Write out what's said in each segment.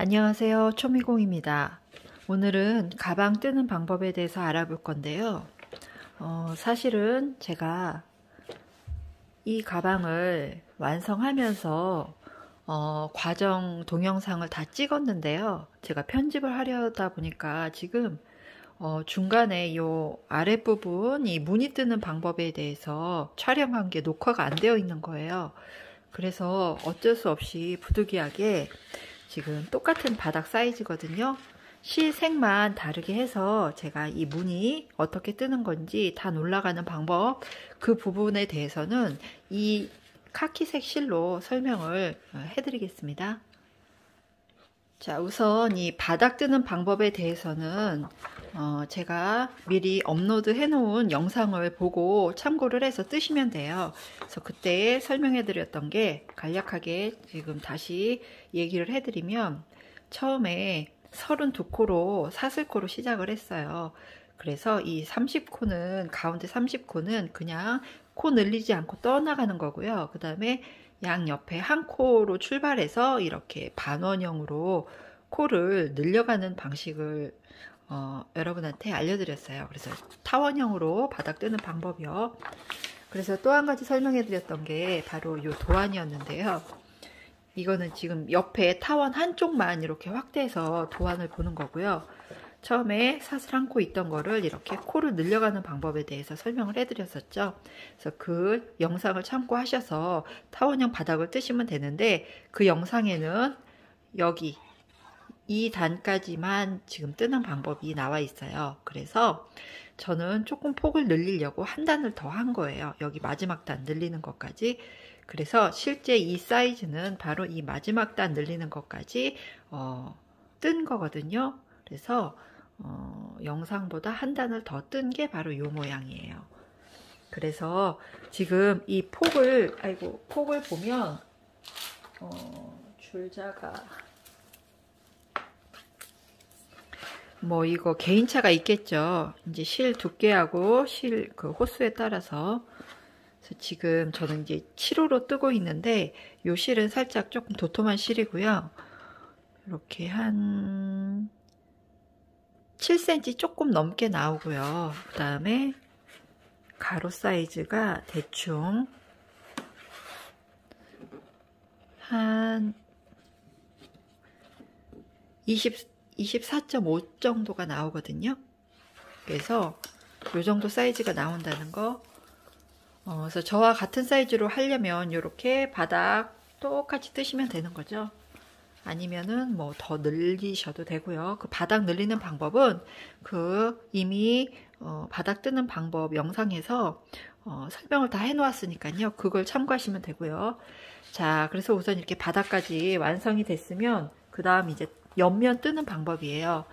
안녕하세요. 초미공입니다. 오늘은 가방 뜨는 방법에 대해서 알아볼 건데요. 사실은 제가 이 가방을 완성하면서 과정 동영상을 다 찍었는데요. 제가 편집을 하려다 보니까 지금 중간에 이 아랫부분 이 무늬 뜨는 방법에 대해서 촬영한 게 녹화가 안 되어 있는 거예요. 그래서 어쩔 수 없이 부득이하게 지금 똑같은 바닥 사이즈거든요. 실색만 다르게 해서 제가 이 무늬 어떻게 뜨는 건지 다 올라가는 방법, 그 부분에 대해서는 이 카키색 실로 설명을 해드리겠습니다. 자, 우선 이 바닥 뜨는 방법에 대해서는 제가 미리 업로드 해 놓은 영상을 보고 참고를 해서 뜨시면 돼요. 그래서 그때 설명해 드렸던 게 간략하게 지금 다시 얘기를 해드리면, 처음에 32코로 사슬코로 시작을 했어요. 그래서 이 30코는, 가운데 30코는 그냥 코 늘리지 않고 떠나가는 거고요. 그 다음에 양 옆에 한 코로 출발해서 이렇게 반원형으로 코를 늘려가는 방식을 여러분한테 알려드렸어요. 그래서 타원형으로 바닥 뜨는 방법이요. 그래서 또 한 가지 설명해 드렸던 게 바로 이 도안이었는데요. 이거는 지금 옆에 타원 한쪽만 이렇게 확대해서 도안을 보는 거고요. 처음에 사슬 한 코 있던 거를 이렇게 코를 늘려가는 방법에 대해서 설명을 해드렸었죠. 그래서 그 영상을 참고하셔서 타원형 바닥을 뜨시면 되는데, 그 영상에는 여기 이 단까지만 지금 뜨는 방법이 나와 있어요. 그래서 저는 조금 폭을 늘리려고 한 단을 더 한 거예요. 여기 마지막 단 늘리는 것까지. 그래서 실제 이 사이즈는 바로 이 마지막 단 늘리는 것까지 뜬 거거든요. 그래서 영상보다 한 단을 더 뜬 게 바로 이 모양이에요. 그래서 지금 이 폭을 보면 줄자가 뭐 이거 개인차가 있겠죠. 이제 실 두께하고 실 그 호수에 따라서. 그래서 지금 저는 이제 7호로 뜨고 있는데, 요 실은 살짝 조금 도톰한 실이고요. 이렇게 한 7cm 조금 넘게 나오고요. 그 다음에 가로 사이즈가 대충 한 24.5 정도가 나오거든요. 그래서 요 정도 사이즈가 나온다는 거. 그래서 저와 같은 사이즈로 하려면 이렇게 바닥 똑같이 뜨시면 되는 거죠. 아니면은 뭐 더 늘리셔도 되고요. 그 바닥 늘리는 방법은 그 이미 바닥 뜨는 방법 영상에서 설명을 다 해놓았으니까요. 그걸 참고하시면 되고요. 자, 그래서 우선 이렇게 바닥까지 완성이 됐으면 그 다음 이제 옆면 뜨는 방법이에요.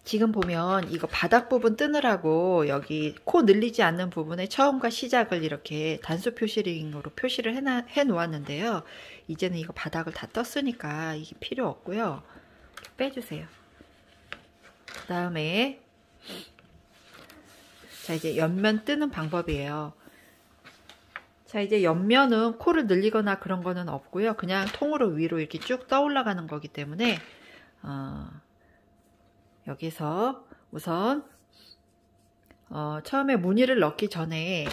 지금 보면 이거 바닥 부분 뜨느라고 여기 코 늘리지 않는 부분에 처음과 시작을 이렇게 단수 표시링으로 표시를 해 놓았는데요. 이제는 이거 바닥을 다 떴으니까 이게 필요 없고요. 빼주세요. 그 다음에 자, 이제 옆면 뜨는 방법이에요. 자, 이제 옆면은 코를 늘리거나 그런 거는 없고요. 그냥 통으로 위로 이렇게 쭉 떠올라가는 거기 때문에 여기서 우선 처음에 무늬를 넣기 전에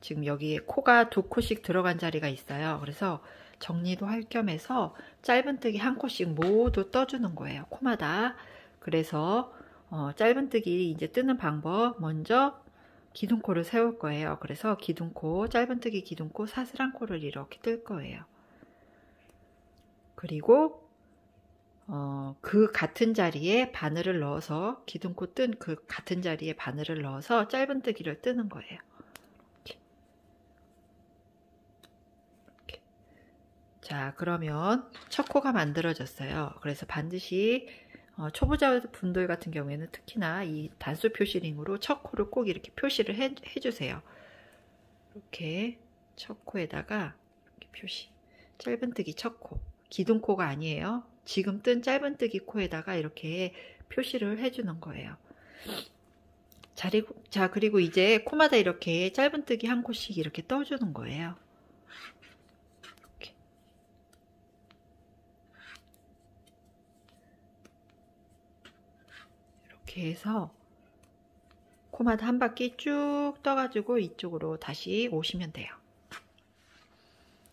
지금 여기에 코가 2코씩 들어간 자리가 있어요. 그래서 정리도 할 겸해서 짧은뜨기 한 코씩 모두 떠주는 거예요. 코마다. 그래서 짧은뜨기 이제 뜨는 방법, 먼저 기둥코를 세울 거예요. 그래서 기둥코, 짧은뜨기 기둥코, 사슬 한 코를 이렇게 뜰 거예요. 그리고 그 같은 자리에 바늘을 넣어서, 기둥코 뜬 그 같은 자리에 바늘을 넣어서 짧은뜨기를 뜨는 거예요. 이렇게. 자, 그러면 첫 코가 만들어졌어요. 그래서 반드시 초보자 분들 같은 경우에는 특히나 이 단수 표시링으로 첫 코를 꼭 이렇게 표시를 해주세요. 이렇게 첫 코에다가 이렇게 표시. 짧은뜨기 첫 코. 기둥코가 아니에요. 지금 뜬 짧은뜨기 코에다가 이렇게 표시를 해주는 거예요. 자, 그리고 이제 코마다 이렇게 짧은뜨기 한 코씩 이렇게 떠주는 거예요. 이렇게. 이렇게 해서 코마다 한 바퀴 쭉 떠가지고 이쪽으로 다시 오시면 돼요.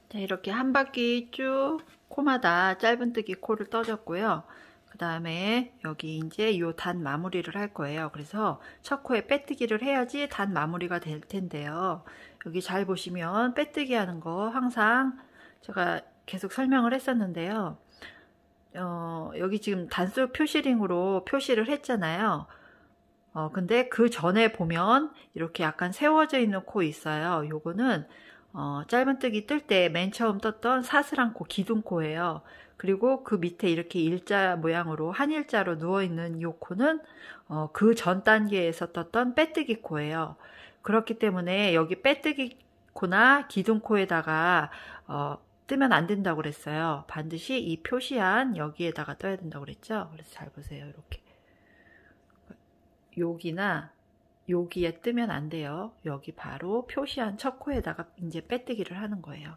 자, 이렇게 한 바퀴 쭉 코마다 짧은뜨기 코를 떠줬고요. 그 다음에 여기 이제 요 단 마무리를 할 거예요. 그래서 첫 코에 빼뜨기를 해야지 단 마무리가 될 텐데요. 여기 잘 보시면 빼뜨기 하는 거 항상 제가 계속 설명을 했었는데요. 여기 지금 단수 표시링으로 표시를 했잖아요. 근데 그 전에 보면 이렇게 약간 세워져 있는 코 있어요. 요거는 짧은뜨기 뜰 때 맨 처음 떴던 사슬한 코, 기둥코예요. 그리고 그 밑에 이렇게 일자 모양으로 한일자로 누워있는 이 코는 그 전 단계에서 떴던 빼뜨기 코예요. 그렇기 때문에 여기 빼뜨기 코나 기둥코에다가 뜨면 안 된다고 그랬어요. 반드시 이 표시한 여기에다가 떠야 된다고 그랬죠. 그래서 잘 보세요. 이렇게 여기나 여기에 뜨면 안 돼요. 여기 바로 표시한 첫 코에다가 이제 빼뜨기를 하는 거예요.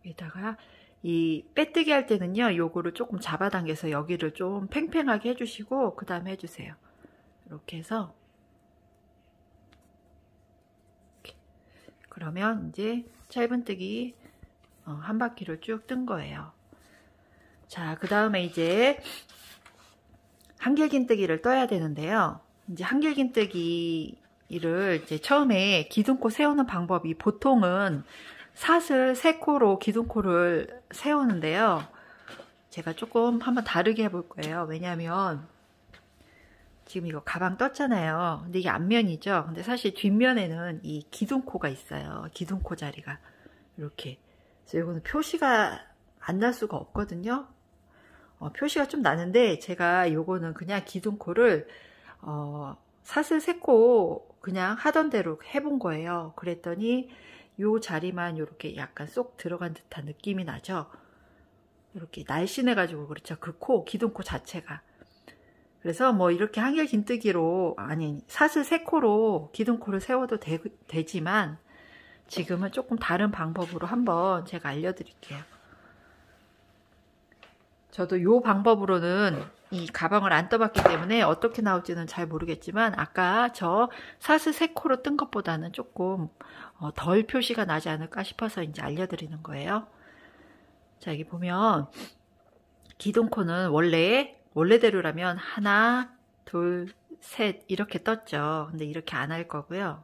여기다가 이 빼뜨기 할 때는요, 요거를 조금 잡아당겨서 여기를 좀 팽팽하게 해주시고 그 다음에 해주세요. 이렇게 해서 이렇게. 그러면 이제 짧은뜨기 한 바퀴를 쭉 뜬 거예요. 자, 그 다음에 이제 한길긴뜨기를 떠야 되는데요. 이제 한길긴뜨기를 이제 처음에 기둥코 세우는 방법이 보통은 사슬 3코로 기둥코를 세우는데요. 제가 조금 한번 다르게 해볼 거예요. 왜냐하면 지금 이거 가방 떴잖아요. 근데 이게 앞면이죠. 근데 사실 뒷면에는 이 기둥코가 있어요. 기둥코 자리가 이렇게. 그래서 이거는 표시가 안 날 수가 없거든요. 표시가 좀 나는데 제가 요거는 그냥 기둥코를 사슬 3코 그냥 하던 대로 해본 거예요. 그랬더니 요 자리만 이렇게 약간 쏙 들어간 듯한 느낌이 나죠. 이렇게 날씬해 가지고 그렇죠. 그 코, 기둥코 자체가. 그래서 뭐 이렇게 한길긴뜨기로 아니 사슬 3코로 기둥코를 세워도 되지만 지금은 조금 다른 방법으로 한번 제가 알려드릴게요. 저도 요 방법으로는 이 가방을 안 떠봤기 때문에 어떻게 나올지는 잘 모르겠지만 아까 저 사슬 3코로 뜬 것보다는 조금 덜 표시가 나지 않을까 싶어서 이제 알려드리는 거예요. 자, 여기 보면 기둥코는 원래대로라면 하나, 둘, 셋 이렇게 떴죠. 근데 이렇게 안 할 거고요.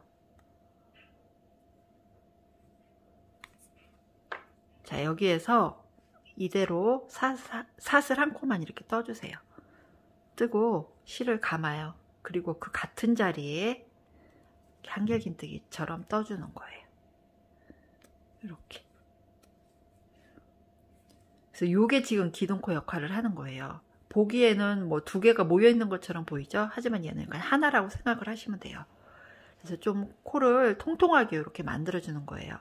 자, 여기에서 이대로 사슬 한 코만 이렇게 떠주세요. 뜨고 실을 감아요. 그리고 그 같은 자리에 한길긴뜨기처럼 떠주는 거예요. 이렇게. 그래서 요게 지금 기둥코 역할을 하는 거예요. 보기에는 뭐 2개가 모여 있는 것처럼 보이죠? 하지만 얘는 그냥 하나라고 생각을 하시면 돼요. 그래서 좀 코를 통통하게 이렇게 만들어주는 거예요.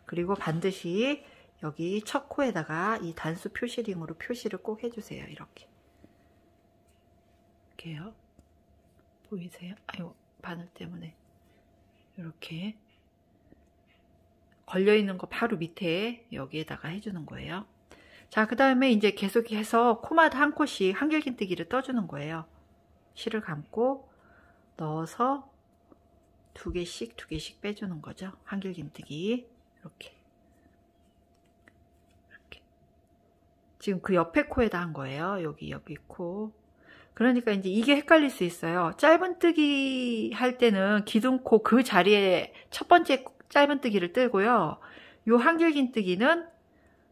그리고 반드시 여기 첫 코에다가 이 단수 표시링으로 표시를 꼭 해주세요. 이렇게. 이렇게요. 보이세요? 아유, 바늘 때문에. 이렇게. 걸려있는 거 바로 밑에 여기에다가 해주는 거예요. 자, 그 다음에 이제 계속해서 코마다 한 코씩 한길긴뜨기를 떠주는 거예요. 실을 감고 넣어서 2개씩 빼주는 거죠. 한길긴뜨기. 이렇게. 지금 그 옆에 코에다 한 거예요. 여기 코. 그러니까 이제 이게 헷갈릴 수 있어요. 짧은뜨기 할 때는 기둥코 그 자리에 첫 번째 짧은뜨기를 뜨고요. 요 한길긴뜨기는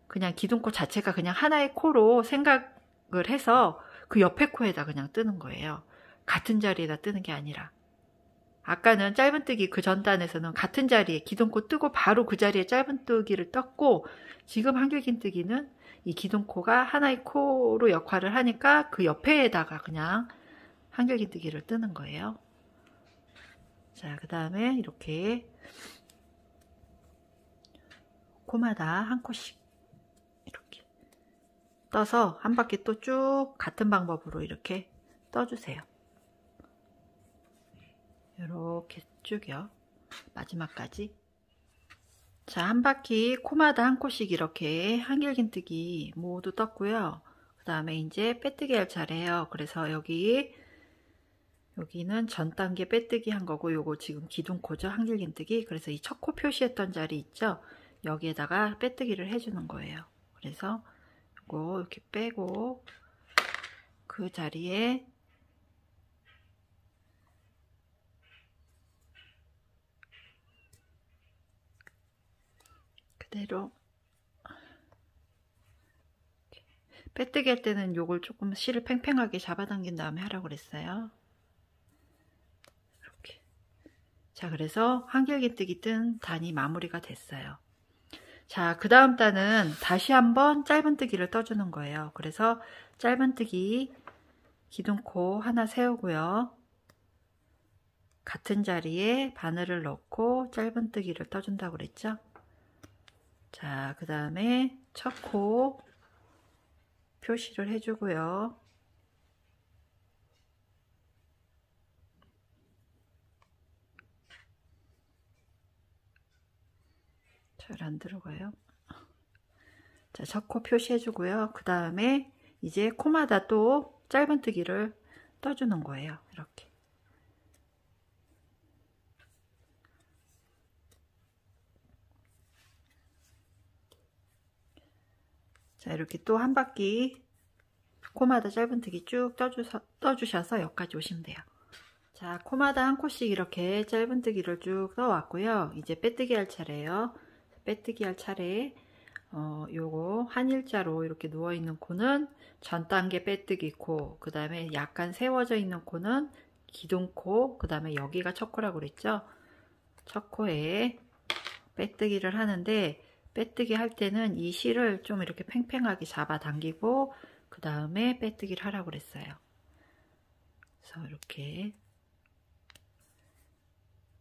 그냥 기둥코 자체가 그냥 하나의 코로 생각을 해서 그 옆에 코에다 그냥 뜨는 거예요. 같은 자리에다 뜨는 게 아니라. 아까는 짧은뜨기 그 전단에서는 같은 자리에 기둥코 뜨고 바로 그 자리에 짧은뜨기를 떴고, 지금 한길긴뜨기는 이 기둥코가 하나의 코로 역할을 하니까 그 옆에다가 그냥 한길긴뜨기를 뜨는 거예요. 자, 그 다음에 이렇게 코마다 한 코씩 이렇게 떠서 한 바퀴 또 쭉 같은 방법으로 이렇게 떠주세요. 이렇게 쭉요. 마지막까지. 자, 한 바퀴 코마다 한 코씩 이렇게 한길긴뜨기 모두 떴고요. 그 다음에 이제 빼뜨기 할 차례예요. 그래서 여기는 전 단계 빼뜨기 한 거고, 요거 지금 기둥코죠. 한길긴뜨기. 그래서 이 첫 코 표시했던 자리 있죠. 여기에다가 빼뜨기를 해주는 거예요. 그래서 요거 이렇게 빼고 그 자리에 그대로 빼뜨기 할 때는 요걸 조금 실을 팽팽하게 잡아당긴 다음에 하라고 그랬어요. 이렇게. 자, 그래서 한길긴뜨기 뜬 단이 마무리가 됐어요. 자, 그 다음 단은 다시 한번 짧은뜨기를 떠주는 거예요. 그래서 짧은뜨기 기둥코 하나 세우고요. 같은 자리에 바늘을 넣고 짧은뜨기를 떠준다고 그랬죠. 자, 그 다음에 첫 코 표시를 해주고요. 잘 안 들어가요. 자, 첫 코 표시해주고요. 그 다음에 이제 코마다 또 짧은뜨기를 떠주는 거예요. 이렇게. 자, 이렇게 또 한 바퀴 코마다 짧은뜨기 쭉 떠주셔서 여기까지 오시면 돼요. 자, 코마다 한 코씩 이렇게 짧은뜨기를 쭉 떠왔고요. 이제 빼뜨기 할 차례예요. 빼뜨기 할 차례. 요거 한 일자로 이렇게 누워있는 코는 전 단계 빼뜨기 코, 그 다음에 약간 세워져 있는 코는 기둥코, 그 다음에 여기가 첫 코라고 그랬죠. 첫 코에 빼뜨기를 하는데, 빼뜨기 할 때는 이 실을 좀 이렇게 팽팽하게 잡아당기고 그 다음에 빼뜨기를 하라고 그랬어요. 그래서 이렇게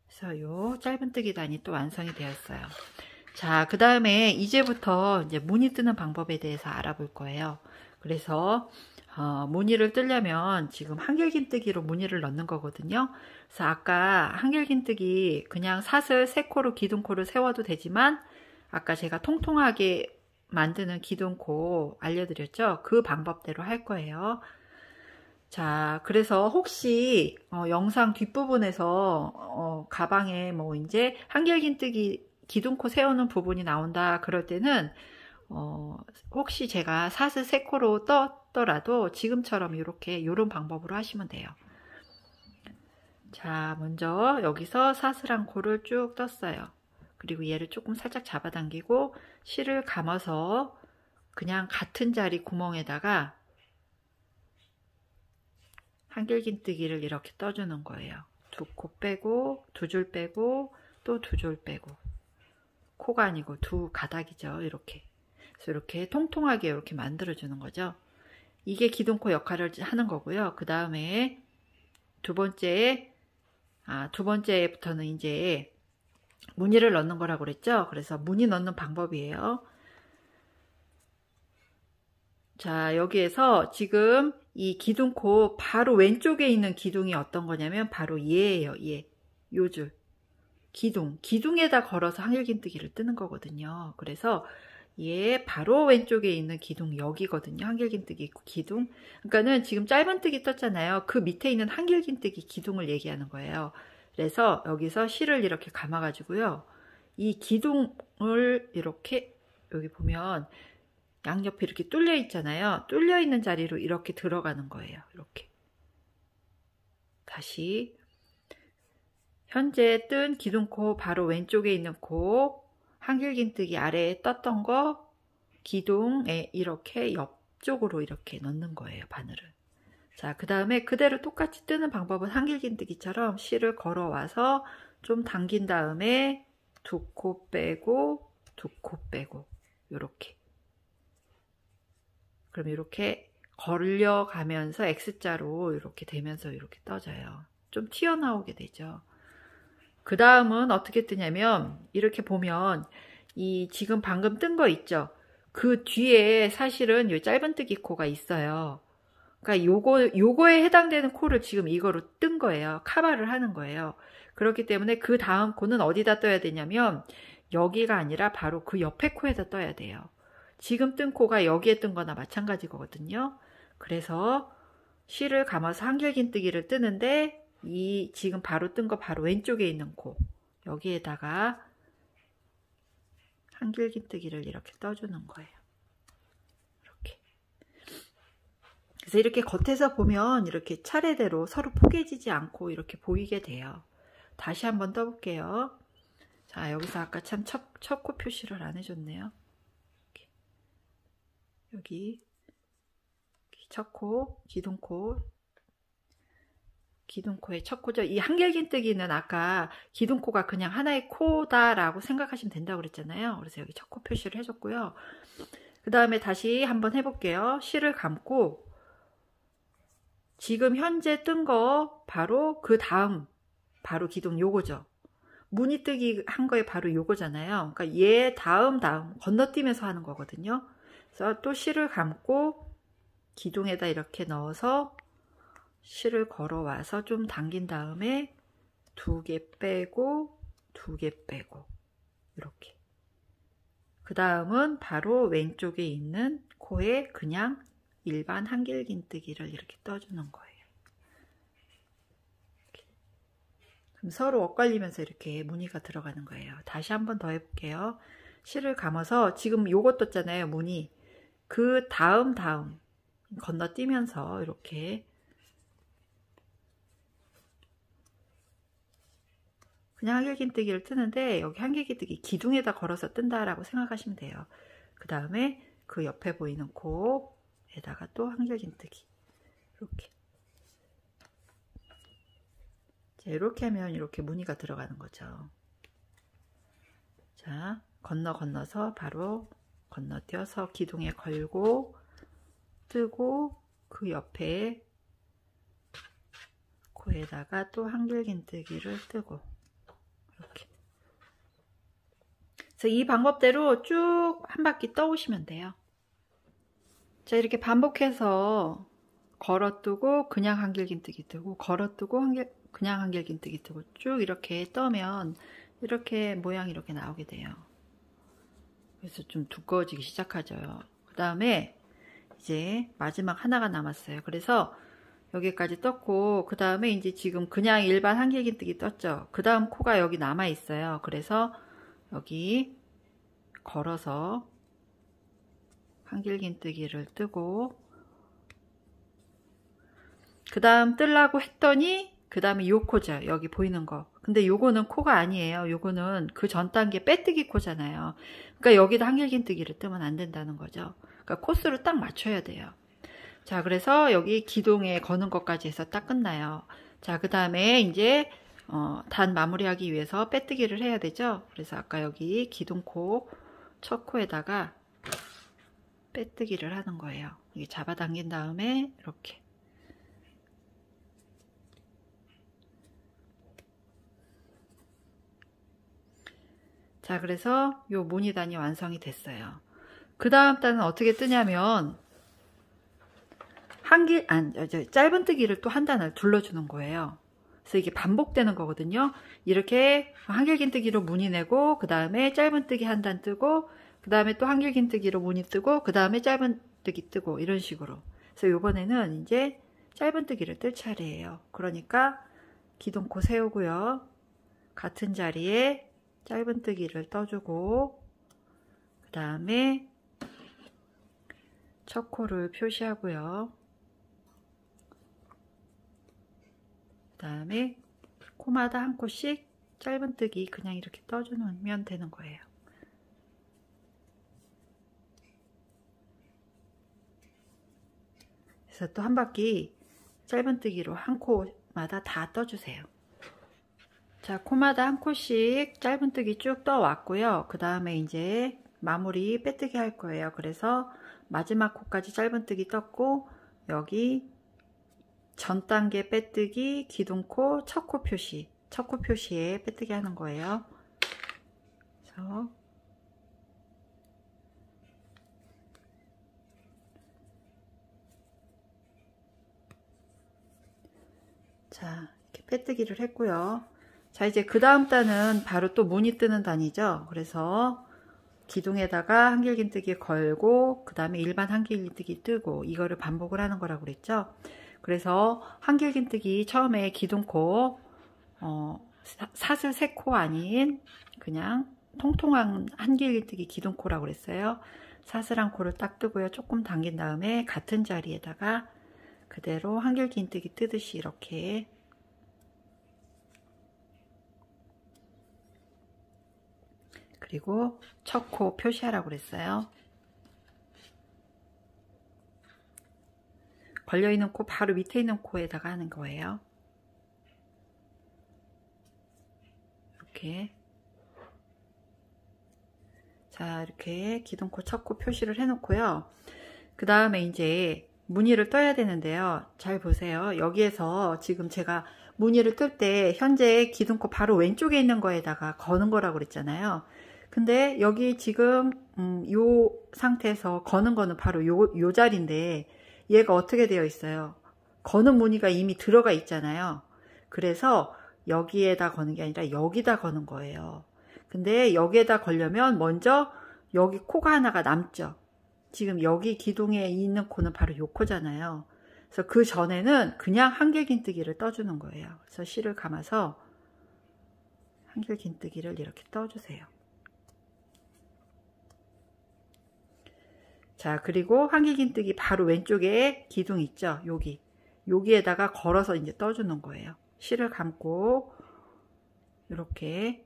해서 요 짧은뜨기 단이 또 완성이 되었어요. 자, 그 다음에 이제부터 이제 무늬 뜨는 방법에 대해서 알아볼 거예요. 그래서 무늬를 뜨려면 지금 한길긴뜨기로 무늬를 넣는 거거든요. 그래서 아까 한길긴뜨기 그냥 사슬 3코로 기둥코를 세워도 되지만, 아까 제가 통통하게 만드는 기둥코 알려드렸죠? 그 방법대로 할 거예요. 자, 그래서 혹시 영상 뒷부분에서 가방에 뭐 이제 한길긴뜨기 기둥코 세우는 부분이 나온다 그럴 때는 혹시 제가 사슬 3코로 떴더라도 지금처럼 이렇게 요런 방법으로 하시면 돼요. 자, 먼저 여기서 사슬 한 코를 쭉 떴어요. 그리고 얘를 조금 살짝 잡아당기고 실을 감아서 그냥 같은 자리 구멍에다가 한길긴뜨기를 이렇게 떠주는 거예요. 2코 빼고 2줄 빼고 또 2줄 빼고, 코가 아니고 2가닥이죠. 이렇게. 그래서 이렇게 통통하게 이렇게 만들어 주는 거죠. 이게 기둥코 역할을 하는 거고요. 그 다음에 두 번째부터는 이제 무늬를 넣는 거라고 그랬죠. 그래서 무늬 넣는 방법이에요. 자, 여기에서 지금 이 기둥코 바로 왼쪽에 있는 기둥이 어떤 거냐면 바로 얘예요. 얘. 요 줄. 기둥에다 걸어서 한길긴뜨기를 뜨는 거거든요. 그래서 얘 바로 왼쪽에 있는 기둥 여기거든요. 한길긴뜨기 기둥. 그러니까는 지금 짧은뜨기 떴잖아요. 그 밑에 있는 한길긴뜨기 기둥을 얘기하는 거예요. 그래서 여기서 실을 이렇게 감아 가지고요. 이 기둥을 이렇게 여기 보면 양옆에 이렇게 뚫려 있잖아요. 뚫려 있는 자리로 이렇게 들어가는 거예요. 이렇게. 다시 현재 뜬 기둥코 바로 왼쪽에 있는 코, 한길긴뜨기 아래에 떴던 거 기둥에 이렇게 옆쪽으로 이렇게 넣는 거예요. 바늘을. 자, 그 다음에 그대로 똑같이 뜨는 방법은 한길긴뜨기처럼 실을 걸어와서 좀 당긴 다음에 2코 빼고 2코 빼고 요렇게. 그럼 이렇게 걸려가면서 X자로 이렇게 되면서 이렇게 떠져요. 좀 튀어나오게 되죠. 그 다음은 어떻게 뜨냐면 이렇게 보면 이 지금 방금 뜬 거 있죠. 그 뒤에 사실은 이 짧은뜨기 코가 있어요. 그러니까 요거에 해당되는 코를 지금 이거로 뜬 거예요. 카바를 하는 거예요. 그렇기 때문에 그 다음 코는 어디다 떠야 되냐면 여기가 아니라 바로 그 옆에 코에다 떠야 돼요. 지금 뜬 코가 여기에 뜬 거나 마찬가지거든요. 그래서 실을 감아서 한길긴뜨기를 뜨는데 이 지금 바로 뜬 거 바로 왼쪽에 있는 코 여기에다가 한길긴뜨기를 이렇게 떠주는 거예요. 이렇게. 그래서 이렇게 겉에서 보면 이렇게 차례대로 서로 포개지지 않고 이렇게 보이게 돼요. 다시 한번 떠볼게요. 자, 여기서 아까 참 첫 코 표시를 안 해줬네요. 여기 첫 코, 기둥코의 첫 코죠. 이 한길긴뜨기는 아까 기둥코가 그냥 하나의 코다라고 생각하시면 된다고 그랬잖아요. 그래서 여기 첫 코 표시를 해줬고요. 그 다음에 다시 한번 해볼게요. 실을 감고 지금 현재 뜬 거 바로 그 다음 바로 기둥 요거죠. 무늬뜨기 한 거에 바로 요거잖아요. 그러니까 얘 다음 건너뛰면서 하는 거거든요. 그래서 또 실을 감고 기둥에다 이렇게 넣어서 실을 걸어와서 좀 당긴 다음에 2개 빼고 2개 빼고 이렇게. 그 다음은 바로 왼쪽에 있는 코에 그냥 일반 한길긴뜨기를 이렇게 떠주는 거예요. 그럼 서로 엇갈리면서 이렇게 무늬가 들어가는 거예요. 다시 한번 더 해볼게요. 실을 감아서 지금 요거 떴잖아요. 무늬. 그 다음 건너뛰면서 이렇게 그냥 한길긴뜨기를 뜨는데 여기 한길긴뜨기 기둥에다 걸어서 뜬다라고 생각하시면 돼요. 그 다음에 그 옆에 보이는 코에다가 또 한길긴뜨기 이렇게. 자, 이렇게 하면 이렇게 무늬가 들어가는 거죠. 자, 건너서 바로 건너뛰어서 기둥에 걸고 뜨고 그 옆에 코에다가 또 한길긴뜨기를 뜨고 이렇게. 그래서 이 방법대로 쭉 한 바퀴 떠오시면 돼요. 자, 이렇게 반복해서 걸어뜨고 그냥 한길긴뜨기 뜨고 걸어뜨고 그냥 한길긴뜨기 뜨고 쭉 이렇게 떠면 이렇게 모양이 이렇게 나오게 돼요. 그래서 좀 두꺼워지기 시작하죠. 그 다음에 이제 마지막 하나가 남았어요. 그래서 여기까지 떴고 그 다음에 이제 지금 그냥 일반 한길긴뜨기 떴죠. 그 다음 코가 여기 남아 있어요. 그래서 여기 걸어서 한길긴뜨기를 뜨고 그 다음 뜨려고 했더니 그 다음에 요 코죠. 여기 보이는 거. 근데 요거는 코가 아니에요. 요거는 그 전 단계 빼뜨기 코잖아요. 그러니까 여기다 한길긴뜨기를 뜨면 안 된다는 거죠. 그러니까 코스를 딱 맞춰야 돼요. 자, 그래서 여기 기둥에 거는 것까지 해서 딱 끝나요. 자, 그 다음에 이제 단 마무리하기 위해서 빼뜨기를 해야 되죠. 그래서 아까 여기 기둥코 첫 코에다가 빼뜨기를 하는 거예요. 이게 잡아당긴 다음에 이렇게. 자, 그래서 요 무늬단이 완성이 됐어요. 그 다음 단은 어떻게 뜨냐면 짧은뜨기를 또 한 단을 둘러주는 거예요. 그래서 이게 반복되는 거거든요. 이렇게 한길긴뜨기로 무늬 내고 그 다음에 짧은뜨기 한 단 뜨고 그 다음에 또 한길긴뜨기로 무늬 뜨고 그 다음에 짧은뜨기 뜨고 이런 식으로. 그래서 이번에는 이제 짧은뜨기를 뜰 차례예요. 그러니까 기둥코 세우고요. 같은 자리에 짧은뜨기를 떠주고 그 다음에 첫 코를 표시하고요. 그 다음에 코마다 한 코씩 짧은뜨기 그냥 이렇게 떠주면 되는 거예요. 그래서 또 한 바퀴 짧은뜨기로 한 코마다 다 떠주세요. 자, 코마다 한 코씩 짧은뜨기 쭉 떠왔고요. 그 다음에 이제 마무리 빼뜨기 할 거예요. 그래서 마지막 코까지 짧은뜨기 떴고 여기 전 단계 빼뜨기 기둥코 첫 코 표시, 첫 코 표시에 빼뜨기 하는 거예요. 그래서 자, 이렇게 빼뜨기를 했고요. 자, 이제 그 다음 단은 바로 또 무늬 뜨는 단이죠. 그래서 기둥에다가 한길긴뜨기 걸고 그 다음에 일반 한길긴뜨기 뜨고 이거를 반복을 하는 거라고 그랬죠. 그래서 한길긴뜨기 처음에 기둥코 사슬 3코 아닌 그냥 통통한 한길긴뜨기 기둥코라고 그랬어요. 사슬 1코를 딱 뜨고요. 조금 당긴 다음에 같은 자리에다가 그대로 한길긴뜨기 뜨듯이 이렇게 그리고 첫 코 표시하라고 그랬어요. 걸려있는 코 바로 밑에 있는 코에다가 하는 거예요. 이렇게. 자, 이렇게 기둥코 첫 코 표시를 해 놓고요. 그 다음에 이제 무늬를 떠야 되는데요. 잘 보세요. 여기에서 지금 제가 무늬를 뜰 때 현재 기둥코 바로 왼쪽에 있는 거에다가 거는 거라고 그랬잖아요. 근데 여기 지금 요 상태에서 거는 거는 바로 요 자리인데 얘가 어떻게 되어 있어요? 거는 무늬가 이미 들어가 있잖아요. 그래서 여기에다 거는 게 아니라 여기다 거는 거예요. 근데 여기에다 걸려면 먼저 여기 코가 하나가 남죠. 지금 여기 기둥에 있는 코는 바로 요 코잖아요. 그래서 그 전에는 그냥 한길긴뜨기를 떠주는 거예요. 그래서 실을 감아서 한길긴뜨기를 이렇게 떠주세요. 자, 그리고 한길긴뜨기 바로 왼쪽에 기둥 있죠? 여기에다가 걸어서 이제 떠주는 거예요. 실을 감고 이렇게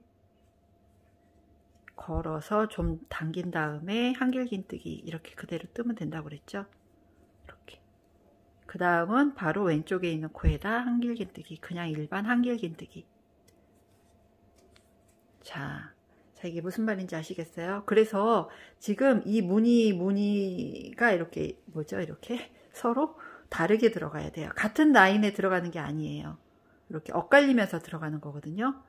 걸어서 좀 당긴 다음에 한길긴뜨기 이렇게 그대로 뜨면 된다고 그랬죠? 이렇게. 그 다음은 바로 왼쪽에 있는 코에다 한길긴뜨기, 그냥 일반 한길긴뜨기. 자, 이게 무슨 말인지 아시겠어요? 그래서 지금 이 무늬가 이렇게 뭐죠? 이렇게 서로 다르게 들어가야 돼요. 같은 라인에 들어가는 게 아니에요. 이렇게 엇갈리면서 들어가는 거거든요.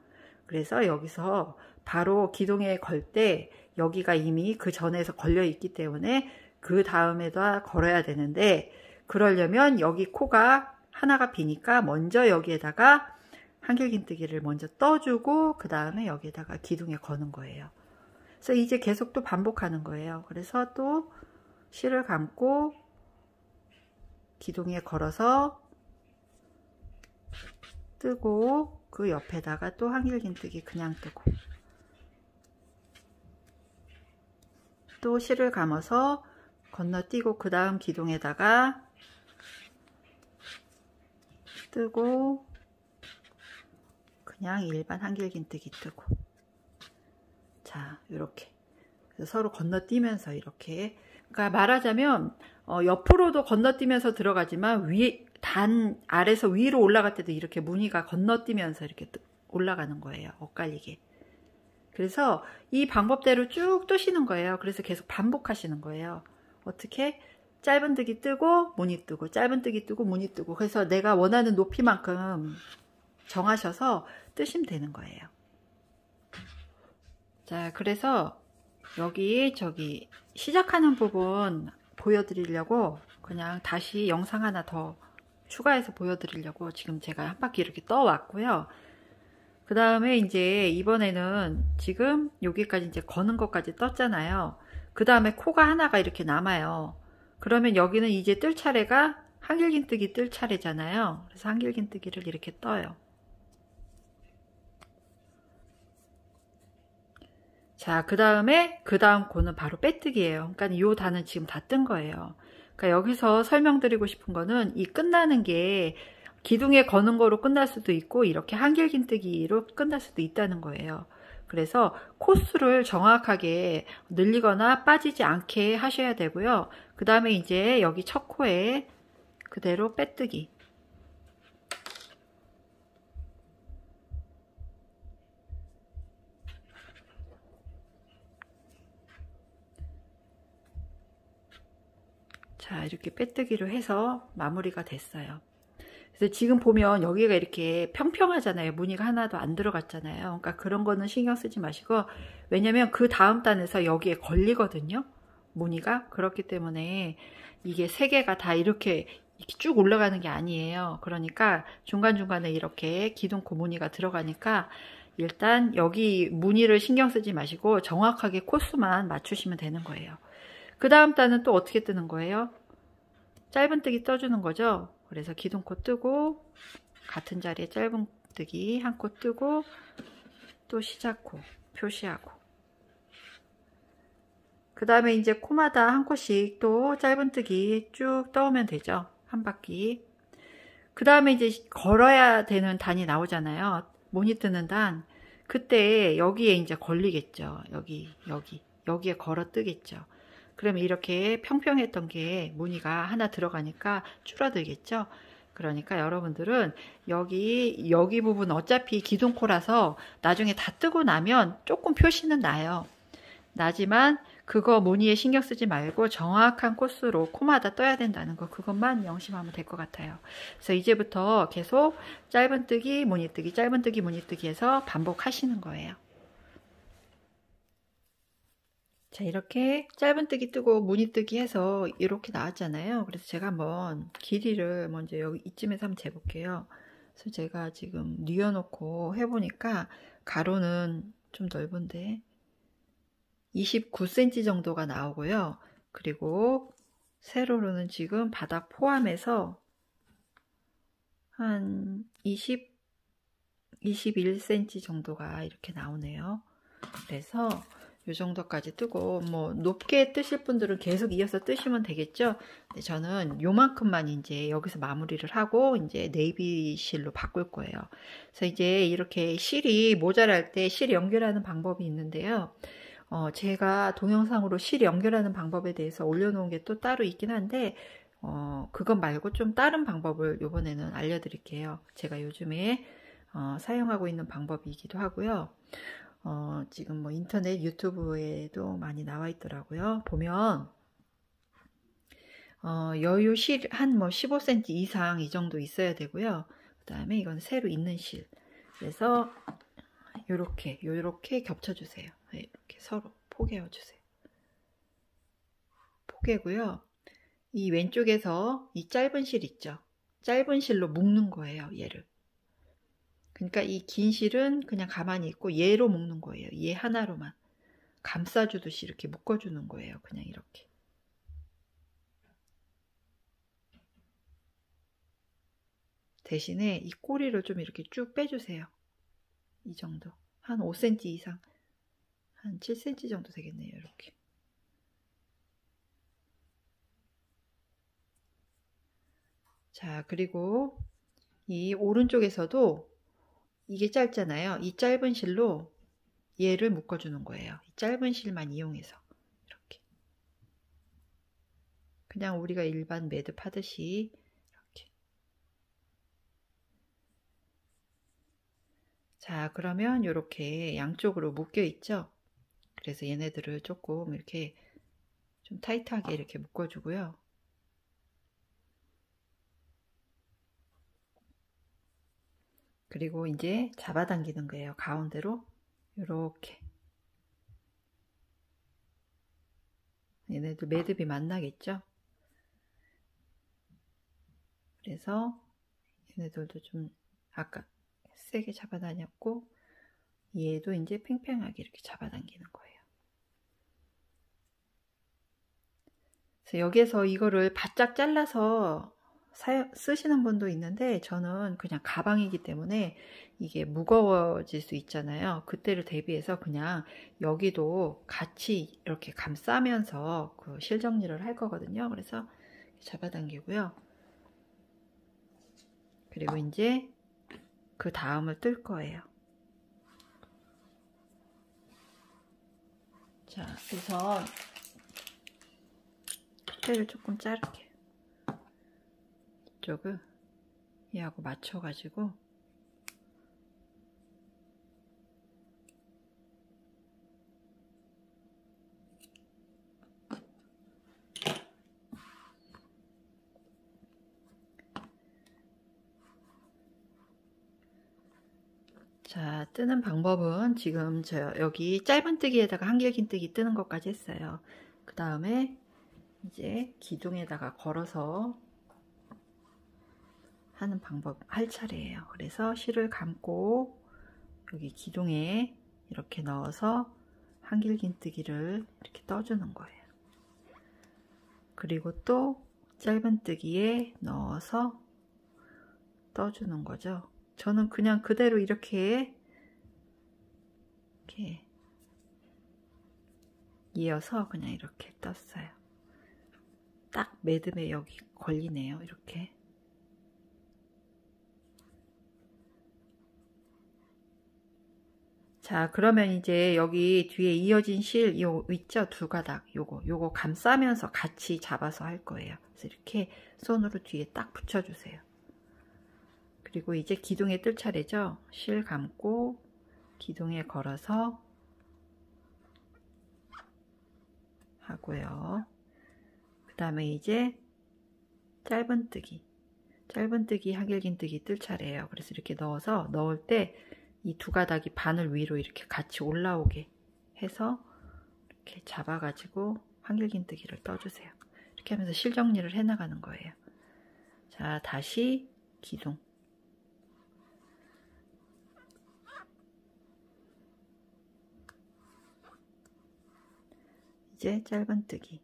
그래서 여기서 바로 기둥에 걸 때 여기가 이미 그 전에서 걸려 있기 때문에 그 다음에다 걸어야 되는데, 그러려면 여기 코가 하나가 비니까 먼저 여기에다가 한길긴뜨기를 먼저 떠주고 그 다음에 여기에다가 기둥에 거는 거예요. 그래서 이제 계속 또 반복하는 거예요. 그래서 또 실을 감고 기둥에 걸어서 뜨고 그 옆에다가 또 한길긴뜨기 그냥 뜨고 또 실을 감아서 건너뛰고 그 다음 기둥에다가 뜨고 그냥 일반 한길긴뜨기 뜨고. 자, 이렇게 서로 건너뛰면서 이렇게, 그러니까 말하자면 옆으로도 건너뛰면서 들어가지만 단 아래서 위로 올라갈 때도 이렇게 무늬가 건너뛰면서 이렇게 올라가는 거예요. 엇갈리게. 그래서 이 방법대로 쭉 뜨시는 거예요. 그래서 계속 반복하시는 거예요. 어떻게? 짧은뜨기 뜨고 무늬 뜨고, 짧은뜨기 뜨고 무늬 뜨고. 그래서 내가 원하는 높이만큼 정하셔서 뜨시면 되는 거예요. 자, 그래서 여기 시작하는 부분 보여드리려고 그냥 다시 영상 하나 더 추가해서 보여드리려고 지금 제가 한 바퀴 이렇게 떠왔고요. 그 다음에 이제 이번에는 지금 여기까지 이제 거는 것까지 떴잖아요. 그 다음에 코가 하나가 이렇게 남아요. 그러면 여기는 이제 뜰 차례가 한길긴뜨기 뜰 차례잖아요. 그래서 한길긴뜨기를 이렇게 떠요. 자, 그 다음에 그 다음 코는 바로 빼뜨기예요. 그러니까 이 단은 지금 다 뜬 거예요. 그러니까 여기서 설명드리고 싶은 거는 이 끝나는 게 기둥에 거는 거로 끝날 수도 있고 이렇게 한길긴뜨기로 끝날 수도 있다는 거예요. 그래서 코수를 정확하게 늘리거나 빠지지 않게 하셔야 되고요. 그 다음에 이제 여기 첫 코에 그대로 빼뜨기. 자, 이렇게 빼뜨기로 해서 마무리가 됐어요. 그래서 지금 보면 여기가 이렇게 평평하잖아요. 무늬가 하나도 안 들어갔잖아요. 그러니까 그런 거는 신경 쓰지 마시고, 왜냐면 그 다음 단에서 여기에 걸리거든요. 무늬가. 그렇기 때문에 이게 세 개가 다 이렇게 쭉 올라가는 게 아니에요. 그러니까 중간중간에 이렇게 기둥코 무늬가 들어가니까 일단 여기 무늬를 신경 쓰지 마시고 정확하게 코스만 맞추시면 되는 거예요. 그 다음 단은 또 어떻게 뜨는 거예요? 짧은뜨기 떠주는 거죠. 그래서 기둥코 뜨고 같은 자리에 짧은뜨기 한 코 뜨고 또 시작코 표시하고, 그 다음에 이제 코마다 한 코씩 또 짧은뜨기 쭉 떠오면 되죠. 한 바퀴. 그 다음에 이제 걸어야 되는 단이 나오잖아요. 무늬 뜨는 단. 그때 여기에 이제 걸리겠죠. 여기에 걸어 뜨겠죠. 그러면 이렇게 평평했던 게 무늬가 하나 들어가니까 줄어들겠죠. 그러니까 여러분들은 여기 부분 어차피 기둥코라서 나중에 다 뜨고 나면 조금 표시는 나요. 나지만 그거 무늬에 신경 쓰지 말고 정확한 코스로 코마다 떠야 된다는 거, 그것만 명심하면 될 것 같아요. 그래서 이제부터 계속 짧은뜨기 무늬뜨기 짧은뜨기 무늬뜨기 해서 반복하시는 거예요. 자, 이렇게 짧은뜨기 뜨고 무늬뜨기 해서 이렇게 나왔잖아요. 그래서 제가 한번 길이를 먼저 여기 이쯤에서 한번 재볼게요. 그래서 제가 지금 뉘어놓고 해보니까 가로는 좀 넓은데 29cm 정도가 나오고요. 그리고 세로로는 지금 바닥 포함해서 한 21cm 정도가 이렇게 나오네요. 그래서 이 정도까지 뜨고, 뭐 높게 뜨실 분들은 계속 이어서 뜨시면 되겠죠. 근데 저는 요만큼만 이제 여기서 마무리를 하고 이제 네이비 실로 바꿀 거예요. 그래서 이제 이렇게 실이 모자랄 때 실 연결하는 방법이 있는데요. 제가 동영상으로 실 연결하는 방법에 대해서 올려놓은 게 또 따로 있긴 한데, 그것 말고 좀 다른 방법을 이번에는 알려드릴게요. 제가 요즘에 사용하고 있는 방법이기도 하고요. 지금 뭐 인터넷 유튜브에도 많이 나와 있더라고요. 보면 여유 실 한 뭐 15cm 이상 이 정도 있어야 되고요. 그 다음에 이건 새로 있는 실. 그래서 요렇게 겹쳐주세요. 이렇게 서로 포개어 주세요. 포개고요. 이 왼쪽에서 이 짧은 실 있죠. 짧은 실로 묶는 거예요, 얘를. 그러니까 이 긴 실은 그냥 가만히 있고 얘로 묶는 거예요. 얘 하나로만 감싸주듯이 이렇게 묶어주는 거예요. 그냥 이렇게. 대신에 이 꼬리를 좀 이렇게 쭉 빼주세요. 이 정도. 한 5cm 이상. 한 7cm 정도 되겠네요. 이렇게. 자, 그리고 이 오른쪽에서도 이게 짧잖아요. 이 짧은 실로 얘를 묶어주는 거예요. 이 짧은 실만 이용해서 이렇게. 그냥 우리가 일반 매듭 하듯이 이렇게. 자, 그러면 이렇게 양쪽으로 묶여 있죠. 그래서 얘네들을 조금 이렇게 좀 타이트하게 이렇게 묶어주고요. 그리고 이제 잡아당기는 거예요. 가운데로 이렇게. 얘네들 매듭이 만나겠죠. 그래서 얘네들도 좀 아까 세게 잡아다녔고, 얘도 이제 팽팽하게 이렇게 잡아당기는 거예요. 그래서 여기에서 이거를 바짝 잘라서 쓰시는 분도 있는데, 저는 그냥 가방이기 때문에 이게 무거워질 수 있잖아요. 그때를 대비해서 그냥 여기도 같이 이렇게 감싸면서 그 실 정리를 할 거거든요. 그래서 잡아당기고요. 그리고 이제 그 다음을 뜰 거예요. 자, 우선 때를 조금 자를게요. 이쪽을 얘하고 맞춰가지고 자, 뜨는 방법은 지금 저 여기 짧은뜨기에다가 한길긴뜨기 뜨는 것까지 했어요. 그 다음에 이제 기둥에다가 걸어서 하는 방법 할 차례예요. 그래서 실을 감고 여기 기둥에 이렇게 넣어서 한길긴뜨기를 이렇게 떠주는 거예요. 그리고 또 짧은뜨기에 넣어서 떠주는 거죠. 저는 그냥 그대로 이렇게 이어서 그냥 이렇게 떴어요. 딱 매듭에 여기 걸리네요. 이렇게. 자, 그러면 이제 여기 뒤에 이어진 실 요 있죠? 두 가닥 요거 감싸면서 같이 잡아서 할 거예요. 그래서 이렇게 손으로 뒤에 딱 붙여주세요. 그리고 이제 기둥에 뜰 차례죠? 실 감고 기둥에 걸어서 하고요. 그 다음에 이제 짧은뜨기 한길긴뜨기 뜰 차례예요. 그래서 이렇게 넣어서 넣을 때 이 두 가닥이 바늘 위로 이렇게 같이 올라오게 해서 이렇게 잡아가지고 한길긴뜨기를 떠주세요. 이렇게 하면서 실 정리를 해 나가는 거예요. 자, 다시 기둥. 이제 짧은뜨기.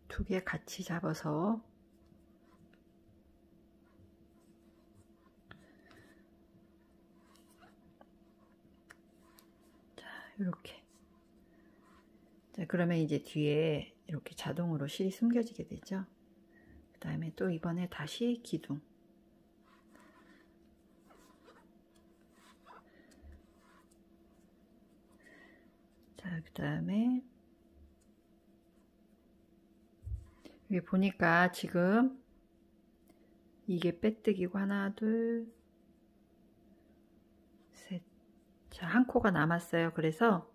두 개 같이 잡아서 자, 이렇게. 자, 그러면 이제 뒤에 이렇게 자동으로 실이 숨겨지게 되죠. 그 다음에 또 이번에 다시 기둥. 자, 그 다음에 여기 보니까 지금 이게 빼뜨기고 하나, 둘, 셋. 자, 한 코가 남았어요. 그래서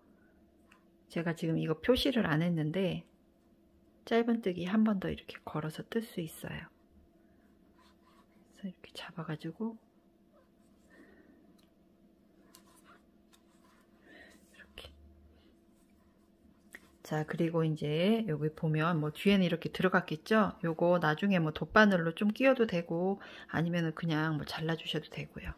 제가 지금 이거 표시를 안 했는데 짧은뜨기 한 번 더 이렇게 걸어서 뜰 수 있어요. 그래서 이렇게 잡아가지고 이렇게. 자, 그리고 이제 여기 보면 뭐 뒤에는 이렇게 들어갔겠죠? 요거 나중에 뭐 돗바늘로 좀 끼워도 되고 아니면은 그냥 뭐 잘라주셔도 되고요.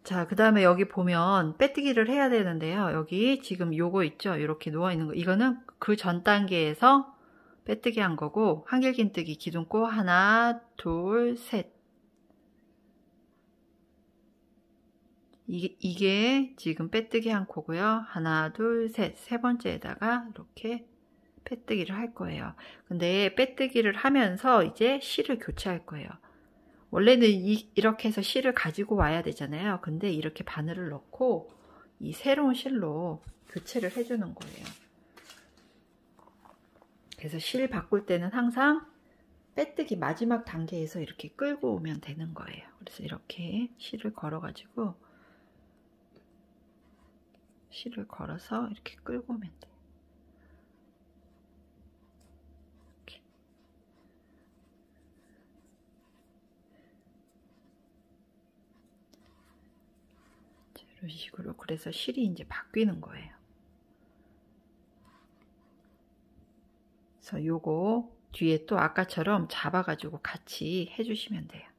자, 그 다음에 여기 보면 빼뜨기를 해야 되는데요. 여기 지금 요거 있죠? 이렇게 누워있는 거. 이거는 그 전 단계에서 빼뜨기 한 거고, 한길긴뜨기 기둥코 하나, 둘, 셋. 이게 지금 빼뜨기 한 코고요. 하나, 둘, 셋. 세 번째에다가 이렇게 빼뜨기를 할 거예요. 근데 빼뜨기를 하면서 이제 실을 교체할 거예요. 원래는 이렇게 해서 실을 가지고 와야 되잖아요. 근데 이렇게 바늘을 넣고 이 새로운 실로 교체를 해주는 거예요. 그래서 실 바꿀 때는 항상 빼뜨기 마지막 단계에서 이렇게 끌고 오면 되는 거예요. 그래서 이렇게 실을 걸어가지고 실을 걸어서 이렇게 끌고 오면 돼요. 이런 식으로. 그래서 실이 이제 바뀌는 거예요. 그래서 요거 뒤에 또 아까처럼 잡아가지고 같이 해주시면 돼요.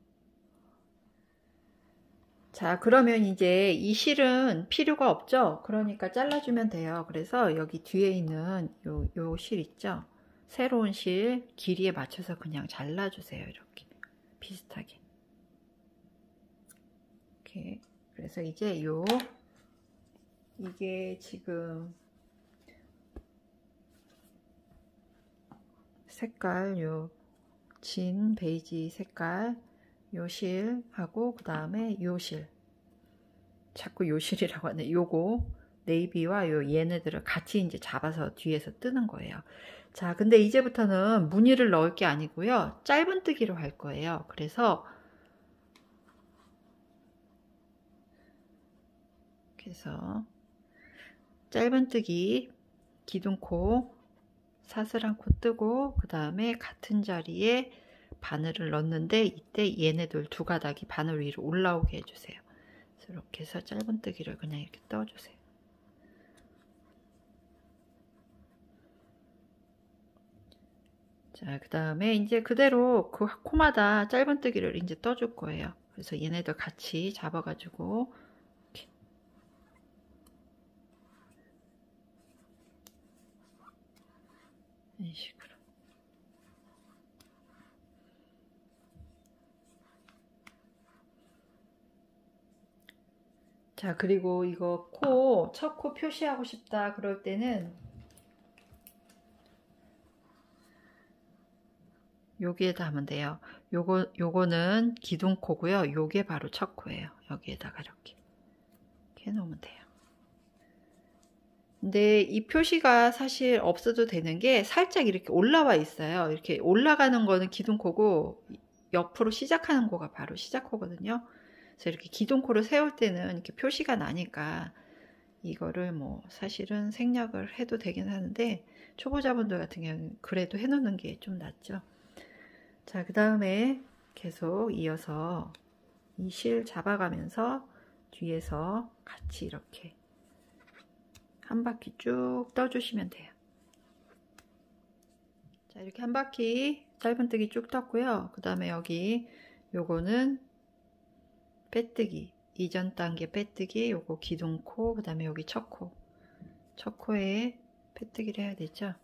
자, 그러면 이제 이 실은 필요가 없죠? 그러니까 잘라주면 돼요. 그래서 여기 뒤에 있는 요 실 있죠? 새로운 실 길이에 맞춰서 그냥 잘라주세요. 이렇게 비슷하게. 이렇게. 그래서 이제 이게 지금 색깔 진 베이지 색깔 요 실하고 그 다음에 요 실, 자꾸 요 실이라고 하네. 요거 네이비와 얘네들을 같이 이제 잡아서 뒤에서 뜨는 거예요. 자, 근데 이제부터는 무늬를 넣을 게 아니고요. 짧은뜨기로 할 거예요. 그래서 짧은뜨기 기둥코 사슬한 코 뜨고 그 다음에 같은 자리에 바늘을 넣는데 이때 얘네들 두 가닥이 바늘 위로 올라오게 해주세요. 그래서 이렇게 해서 짧은뜨기를 그냥 이렇게 떠주세요. 자, 그 다음에 이제 그대로 그 코마다 짧은뜨기를 이제 떠줄 거예요. 그래서 얘네들 같이 잡아가지고 이렇게. 이런 식으로. 자, 그리고 이거 첫 코 표시하고 싶다 그럴 때는 여기에다 하면 돼요. 요거는 기둥코고요. 요게 바로 첫 코예요. 여기에다가 이렇게 해놓으면 돼요. 근데 이 표시가 사실 없어도 되는 게 살짝 이렇게 올라와 있어요. 이렇게 올라가는 거는 기둥코고 옆으로 시작하는 코가 바로 시작코거든요. 그래서 이렇게 기둥코를 세울 때는 이렇게 표시가 나니까 이거를 뭐 사실은 생략을 해도 되긴 하는데 초보자분들 같은 경우는 그래도 해놓는 게 좀 낫죠. 자, 그 다음에 계속 이어서 이 실 잡아가면서 뒤에서 같이 이렇게 한 바퀴 쭉 떠주시면 돼요. 자, 이렇게 한 바퀴 짧은뜨기 쭉 떴고요. 그 다음에 여기 요거는 빼뜨기, 이전 단계 빼뜨기, 요거 기둥코, 그 다음에 여기 첫 코에 빼뜨기를 해야 되죠.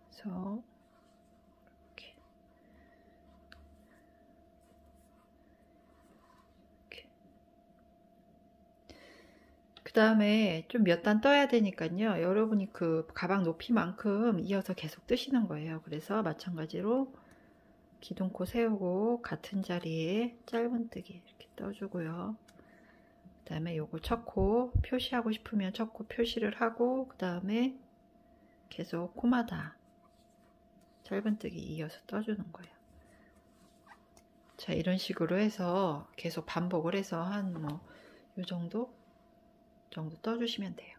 그래서 그 다음에 좀 몇 단 떠야 되니까요. 여러분이 그 가방 높이만큼 이어서 계속 뜨시는 거예요. 그래서 마찬가지로 기둥코 세우고 같은 자리에 짧은뜨기 이렇게 떠주고요. 그 다음에 요거 첫 코 표시하고 싶으면 첫 코 표시를 하고 그 다음에 계속 코마다 짧은뜨기 이어서 떠주는 거예요. 자, 이런 식으로 해서 계속 반복을 해서 한 뭐 요 정도 떠주시면 돼요.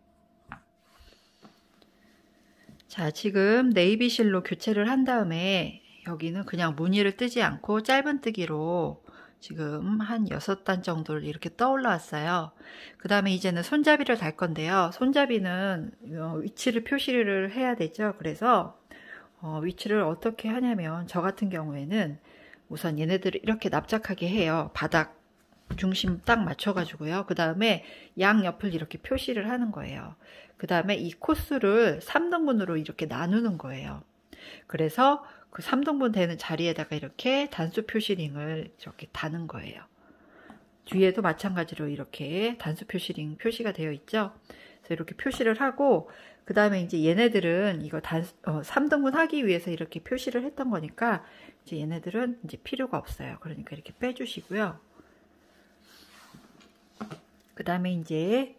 자, 지금 네이비실로 교체를 한 다음에 여기는 그냥 무늬를 뜨지 않고 짧은뜨기로 지금 한 6단 정도를 이렇게 떠 올라왔어요. 그 다음에 이제는 손잡이를 달 건데요. 손잡이는 위치를 표시를 해야 되죠. 그래서 위치를 어떻게 하냐면 저 같은 경우에는 우선 얘네들을 이렇게 납작하게 해요. 바닥 중심 딱 맞춰가지고요. 그 다음에 양옆을 이렇게 표시를 하는 거예요. 그 다음에 이 코스를 3등분으로 이렇게 나누는 거예요. 그래서 그 3등분 되는 자리에다가 이렇게 단수 표시링을 이렇게 다는 거예요. 뒤에도 마찬가지로 이렇게 단수 표시링 표시가 되어 있죠. 그래서 이렇게 표시를 하고 그 다음에 이제 얘네들은 이거 3등분 하기 위해서 이렇게 표시를 했던 거니까 이제 얘네들은 이제 필요가 없어요. 그러니까 이렇게 빼주시고요. 그 다음에 이제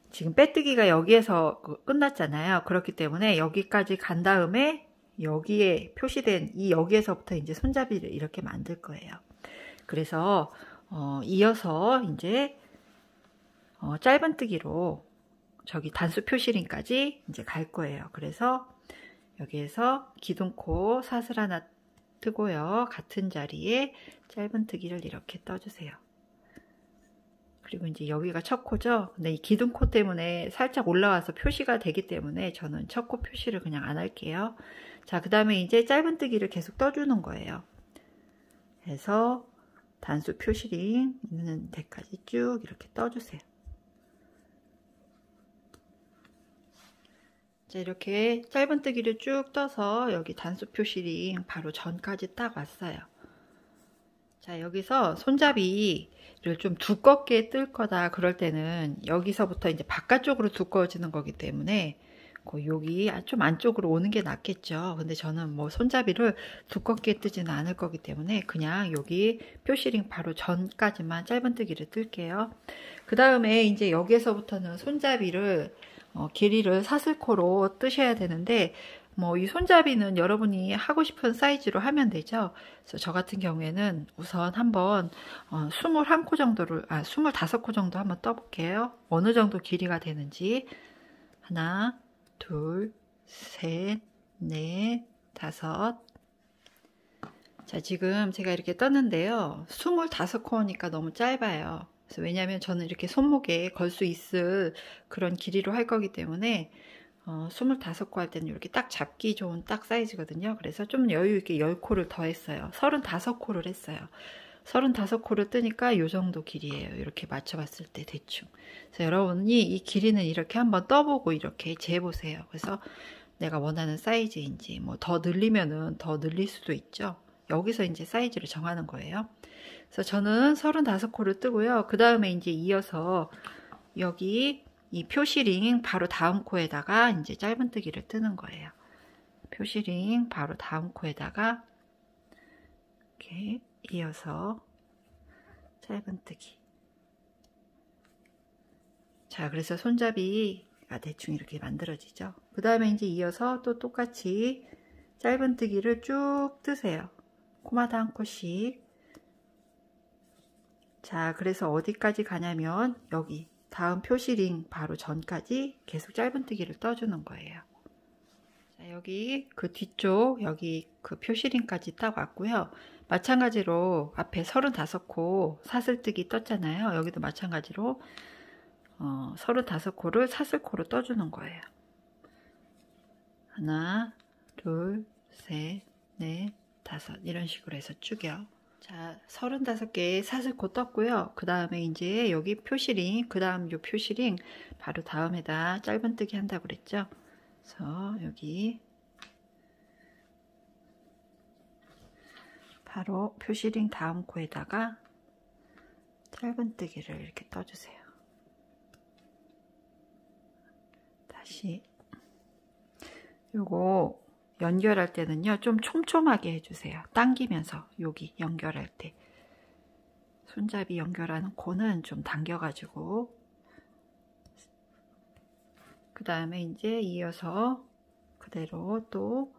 지금 빼뜨기가 여기에서 끝났잖아요. 그렇기 때문에 여기까지 간 다음에 여기에 표시된 여기에서부터 이제 손잡이를 이렇게 만들 거예요. 그래서 이어서 이제 짧은뜨기로 저기 단수 표시링까지 이제 갈 거예요. 그래서 여기에서 기둥코 사슬 하나 뜨고요. 같은 자리에 짧은뜨기를 이렇게 떠주세요. 그리고 이제 여기가 첫 코죠. 근데 이 기둥코 때문에 살짝 올라와서 표시가 되기 때문에 저는 첫 코 표시를 그냥 안 할게요. 자, 그 다음에 이제 짧은뜨기를 계속 떠주는 거예요. 그래서 단수 표시링 있는 데까지 쭉 이렇게 떠주세요. 자, 이렇게 짧은뜨기를 쭉 떠서 여기 단수 표시링 바로 전까지 딱 왔어요. 자, 여기서 손잡이를 좀 두껍게 뜰 거다 그럴 때는 여기서부터 이제 바깥쪽으로 두꺼워지는 거기 때문에 여기 좀 안쪽으로 오는 게 낫겠죠. 근데 저는 뭐 손잡이를 두껍게 뜨지는 않을 거기 때문에 그냥 여기 표시링 바로 전까지만 짧은뜨기를 뜰게요. 그 다음에 이제 여기에서부터는 손잡이를 길이를 사슬코로 뜨셔야 되는데 뭐 이 손잡이는 여러분이 하고 싶은 사이즈로 하면 되죠. 그래서 저 같은 경우에는 우선 한번 21코 정도를 25코 정도 한번 떠볼게요. 어느 정도 길이가 되는지. 하나, 둘, 셋, 넷, 다섯. 자, 지금 제가 이렇게 떴는데요. 25코니까 너무 짧아요. 그래서 왜냐하면 저는 이렇게 손목에 걸 수 있을 그런 길이로 할 거기 때문에 25코 할 때는 이렇게 딱 잡기 좋은 딱 사이즈거든요. 그래서 좀 여유 있게 10코를 더 했어요. 35코를 했어요. 35코를 뜨니까 이 정도 길이에요. 이렇게 맞춰봤을 때 대충. 그래서 여러분이 이 길이는 이렇게 한번 떠보고 이렇게 재보세요. 그래서 내가 원하는 사이즈인지 뭐 더 늘리면은 더 늘릴 수도 있죠. 여기서 이제 사이즈를 정하는 거예요. 그래서 저는 35코를 뜨고요. 그 다음에 이제 이어서 여기 이 표시링 바로 다음 코에다가 이제 짧은뜨기를 뜨는 거예요. 표시링 바로 다음 코에다가 이렇게 이어서 짧은뜨기. 자, 그래서 손잡이가 대충 이렇게 만들어지죠. 그 다음에 이제 이어서 또 똑같이 짧은뜨기를 쭉 뜨세요. 코마다 한 코씩. 자, 그래서 어디까지 가냐면 여기 다음 표시링 바로 전까지 계속 짧은뜨기를 떠주는 거예요. 자, 여기 그 뒤쪽 여기 그 표시링까지 딱 왔고요. 마찬가지로 앞에 35코 사슬뜨기 떴잖아요. 여기도 마찬가지로 35코를 사슬코로 떠주는 거예요. 하나, 둘, 셋, 넷, 다섯 이런 식으로 해서 쭉요. 자, 35개의 사슬코 떴고요. 그 다음에 이제 여기 표시링, 그 다음 요 표시링 바로 다음에다 짧은뜨기 한다고 그랬죠. 그래서 여기 바로 표시링 다음 코에다가 짧은뜨기를 이렇게 떠주세요. 다시 요거 연결할 때는요 좀 촘촘하게 해주세요. 당기면서 여기 연결할 때 손잡이 연결하는 코는 좀 당겨가지고 그 다음에 이제 이어서 그대로 또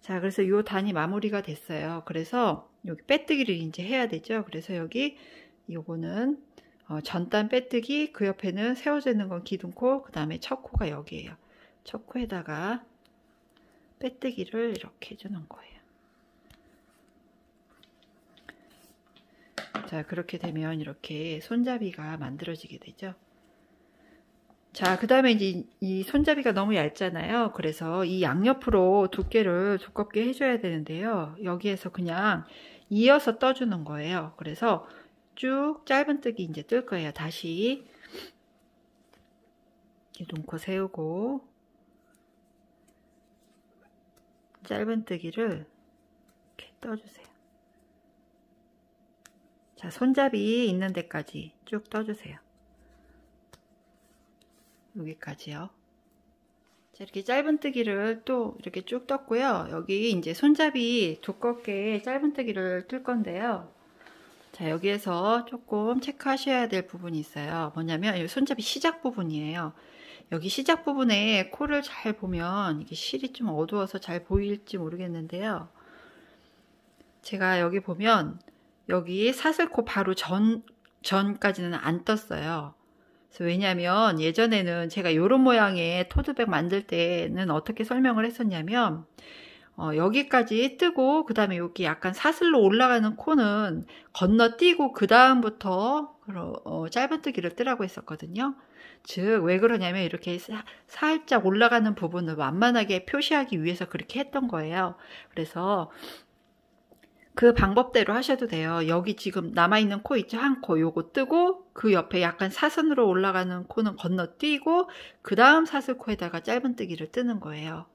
자, 그래서 요 단이 마무리가 됐어요. 그래서 여기 빼뜨기를 이제 해야 되죠. 그래서 여기 요거는 전단 빼뜨기, 그 옆에는 세워져 있는 건 기둥코, 그 다음에 첫 코가 여기에요. 첫 코에다가 빼뜨기를 이렇게 해주는 거예요. 자, 그렇게 되면 이렇게 손잡이가 만들어지게 되죠. 자, 그 다음에 이제 이 손잡이가 너무 얇잖아요. 그래서 이 양옆으로 두께를 두껍게 해줘야 되는데요. 여기에서 그냥 이어서 떠주는 거예요. 그래서 쭉 짧은뜨기 이제 뜰 거예요. 다시 이렇게 눈코 세우고 짧은뜨기를 이렇게 떠주세요. 자, 손잡이 있는 데까지 쭉 떠주세요. 여기까지요. 자, 이렇게 짧은뜨기를 또 이렇게 쭉 떴고요. 여기 이제 손잡이 두껍게 짧은뜨기를 뜰 건데요. 자, 여기에서 조금 체크하셔야 될 부분이 있어요. 뭐냐면 이 손잡이 시작 부분이에요. 여기 시작 부분에 코를 잘 보면 이게 실이 좀 어두워서 잘 보일지 모르겠는데요. 제가 여기 보면 여기 사슬코 바로 전까지는 안 떴어요. 그래서 왜냐면 예전에는 제가 이런 모양의 토드백 만들 때는 어떻게 설명을 했었냐면 여기까지 뜨고 그 다음에 여기 약간 사슬로 올라가는 코는 건너뛰고 그 다음부터 짧은뜨기를 뜨라고 했었거든요. 즉 왜 그러냐면 이렇게 살짝 올라가는 부분을 완만하게 표시하기 위해서 그렇게 했던 거예요. 그래서 그 방법대로 하셔도 돼요. 여기 지금 남아있는 코 있죠? 한 코 요거 뜨고 그 옆에 약간 사선으로 올라가는 코는 건너뛰고 그 다음 사슬코에다가 짧은뜨기를 뜨는 거예요.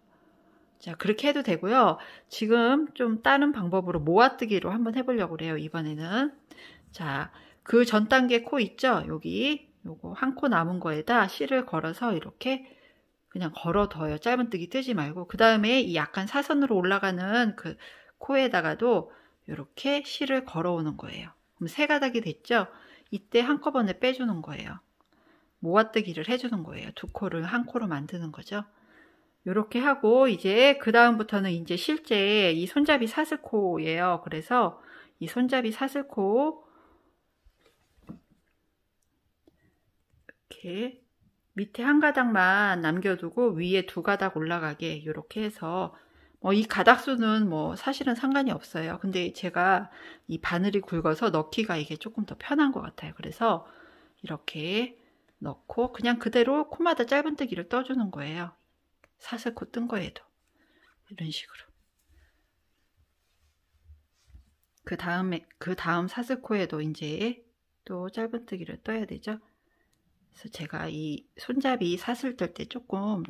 자, 그렇게 해도 되고요. 지금 좀 다른 방법으로 모아뜨기로 한번 해보려고 그래요. 이번에는 자, 그 전 단계 코 있죠? 여기 요거 한 코 남은 거에다 실을 걸어서 이렇게 그냥 걸어둬요. 짧은뜨기 뜨지 말고 그 다음에 이 약간 사선으로 올라가는 그 코에다가도 이렇게 실을 걸어오는 거예요. 그럼 세 가닥이 됐죠? 이때 한꺼번에 빼주는 거예요. 모아뜨기를 해주는 거예요. 두 코를 한 코로 만드는 거죠. 이렇게 하고 이제 그 다음부터는 이제 실제 이 손잡이 사슬코예요. 그래서 이 손잡이 사슬코 이렇게 밑에 한 가닥만 남겨두고 위에 두 가닥 올라가게 이렇게 해서 이 가닥수는 사실은 상관이 없어요. 근데 제가 이 바늘이 굵어서 넣기가 이게 조금 더 편한 것 같아요. 그래서 이렇게 넣고 그냥 그대로 코마다 짧은뜨기를 떠주는 거예요. 사슬코 뜬 거에도 이런 식으로. 그 다음 사슬코에도 이제 또 짧은뜨기를 떠야 되죠. 그래서 제가 이 손잡이 사슬 뜰 때 조금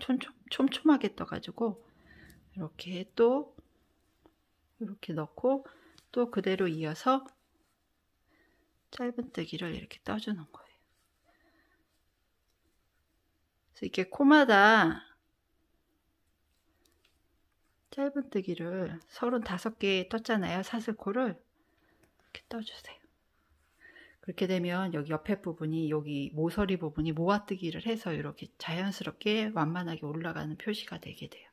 촘촘하게 떠가지고 이렇게 또 이렇게 넣고 또 그대로 이어서 짧은뜨기를 이렇게 떠주는 거예요. 그래서 이렇게 코마다 짧은뜨기를 35개 떴잖아요. 사슬코를 이렇게 떠주세요. 그렇게 되면 여기 옆에 부분이 여기 모서리 부분이 모아뜨기를 해서 이렇게 자연스럽게 완만하게 올라가는 표시가 되게 돼요.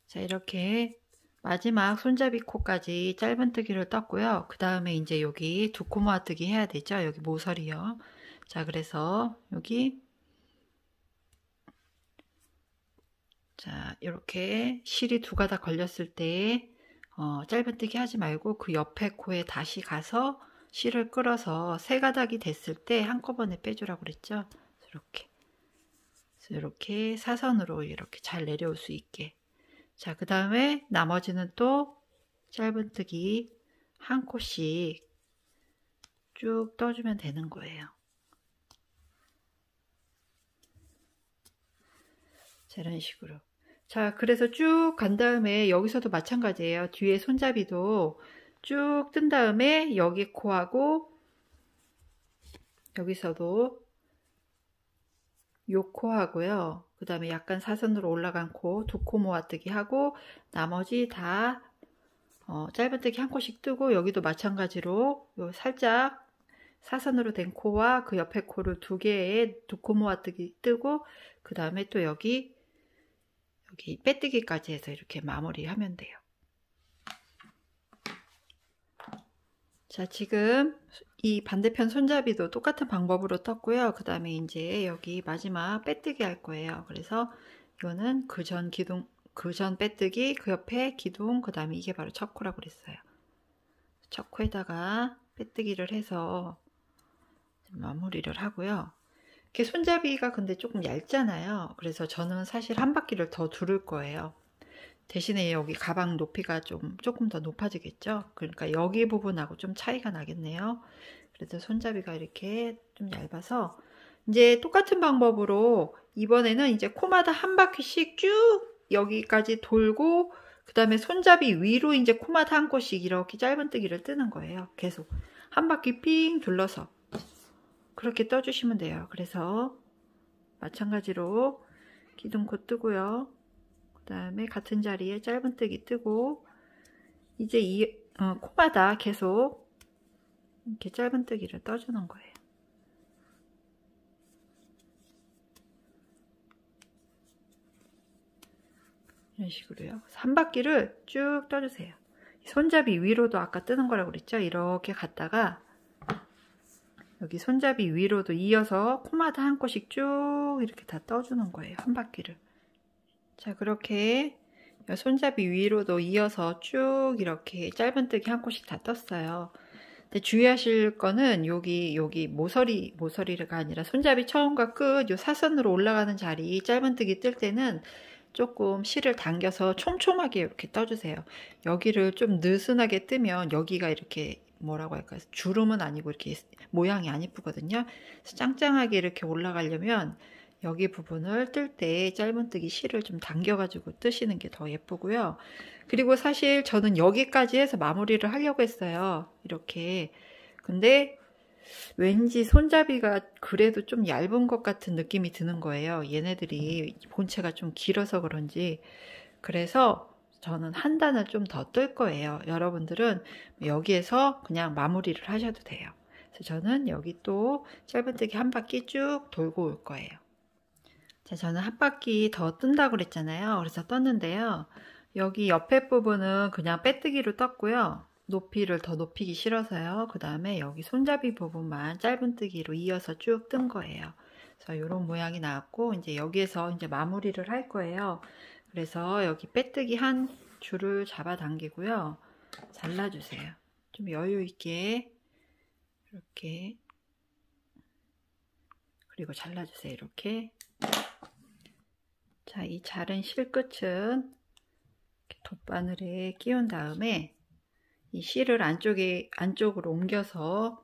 자, 이렇게 마지막 손잡이 코까지 짧은뜨기를 떴고요. 그 다음에 이제 여기 두 코 모아뜨기 해야 되죠. 여기 모서리요. 자, 그래서 여기 자, 이렇게 실이 두 가닥 걸렸을 때 짧은뜨기 하지 말고 그 옆에 코에 다시 가서 실을 끌어서 세 가닥이 됐을 때 한꺼번에 빼주라고 그랬죠. 이렇게 사선으로 이렇게 잘 내려올 수 있게. 자, 그 다음에 나머지는 또 짧은뜨기 한 코씩 쭉 떠주면 되는 거예요. 자, 이런 식으로. 자, 그래서 쭉 간 다음에 여기서도 마찬가지예요. 뒤에 손잡이도 쭉 뜬 다음에 여기 코하고 여기서도 요 코하고요. 그 다음에 약간 사선으로 올라간 코, 두 코 모아뜨기 하고 나머지 다 짧은뜨기 한 코씩 뜨고 여기도 마찬가지로 요 살짝 사선으로 된 코와 그 옆에 코를 두 개에 두 코 모아뜨기 뜨고 그 다음에 또 여기 빼뜨기까지 해서 이렇게 마무리하면 돼요. 자, 지금 이 반대편 손잡이도 똑같은 방법으로 떴고요. 그 다음에 이제 여기 마지막 빼뜨기 할 거예요. 그래서 이거는 그 전 빼뜨기, 그 옆에 기둥, 그 다음에 이게 바로 첫 코라고 그랬어요. 첫 코에다가 빼뜨기를 해서 마무리를 하고요. 이렇게 손잡이가 근데 조금 얇잖아요. 그래서 저는 사실 한 바퀴를 더 두를 거예요. 대신에 여기 가방 높이가 조금 더 높아지겠죠. 그러니까 여기 부분하고 좀 차이가 나겠네요. 그래서 손잡이가 이렇게 좀 얇아서 이제 똑같은 방법으로 이번에는 이제 코마다 한 바퀴씩 쭉 여기까지 돌고 그 다음에 손잡이 위로 이제 코마다 한 코씩 이렇게 짧은뜨기를 뜨는 거예요. 계속 한 바퀴 삥 둘러서 그렇게 떠주시면 돼요. 그래서 마찬가지로 기둥코 뜨고요. 그 다음에 같은 자리에 짧은뜨기 뜨고 이제 코마다 계속 이렇게 짧은뜨기를 떠주는 거예요. 이런 식으로요. 한 바퀴를 쭉 떠주세요. 손잡이 위로도 아까 뜨는 거라고 그랬죠. 이렇게 갔다가 여기 손잡이 위로도 이어서 코마다 한 코씩 쭉 이렇게 다 떠주는 거예요. 한 바퀴를. 자, 그렇게 손잡이 위로도 이어서 쭉 이렇게 짧은뜨기 한 코씩 다 떴어요. 근데 주의하실 거는 여기 모서리가 아니라 손잡이 처음과 끝 요 사선으로 올라가는 자리 짧은뜨기 뜰 때는 조금 실을 당겨서 촘촘하게 이렇게 떠주세요. 여기를 좀 느슨하게 뜨면 여기가 이렇게 뭐라고 할까요? 주름은 아니고 이렇게 모양이 안 이쁘거든요. 그래서 짱짱하게 이렇게 올라가려면 여기 부분을 뜰 때 짧은뜨기 실을 좀 당겨가지고 뜨시는 게 더 예쁘고요. 그리고 사실 저는 여기까지 해서 마무리를 하려고 했어요. 이렇게. 근데 왠지 손잡이가 그래도 좀 얇은 것 같은 느낌이 드는 거예요. 얘네들이 본체가 좀 길어서 그런지. 그래서 저는 한 단을 좀 더 뜰 거예요. 여러분들은 여기에서 그냥 마무리를 하셔도 돼요. 그래서 저는 여기 또 짧은뜨기 한 바퀴 쭉 돌고 올 거예요. 자, 저는 한 바퀴 더 뜬다고 그랬잖아요. 그래서 떴는데요. 여기 옆에 부분은 그냥 빼뜨기로 떴고요. 높이를 더 높이기 싫어서요. 그 다음에 여기 손잡이 부분만 짧은뜨기로 이어서 쭉 뜬 거예요. 그래서 이런 모양이 나왔고 이제 여기에서 이제 마무리를 할 거예요. 그래서 여기 빼뜨기 한 줄을 잡아당기고요. 잘라주세요. 좀 여유 있게 이렇게, 그리고 잘라주세요. 이렇게. 자, 이 자른 실끝은 돗바늘에 끼운 다음에 이 실을 안쪽으로 옮겨서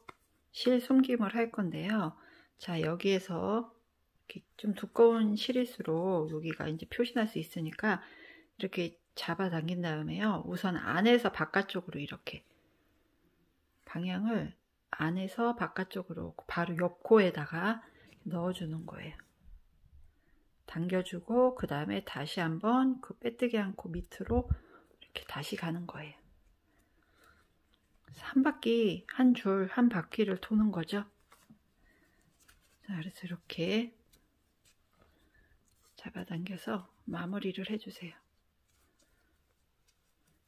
실 숨김을 할 건데요. 자, 여기에서 이렇게 좀 두꺼운 실일수록 여기가 이제 표시날 수 있으니까 이렇게 잡아 당긴 다음에요. 우선 안에서 바깥쪽으로 이렇게 방향을 안에서 바깥쪽으로 바로 옆 코에다가 넣어주는 거예요. 당겨주고 그 다음에 다시 한번 그 빼뜨기 않고 밑으로 이렇게 다시 가는 거예요. 한 바퀴, 한 줄, 한 바퀴를 도는 거죠. 자, 그래서 이렇게 잡아당겨서 마무리를 해주세요.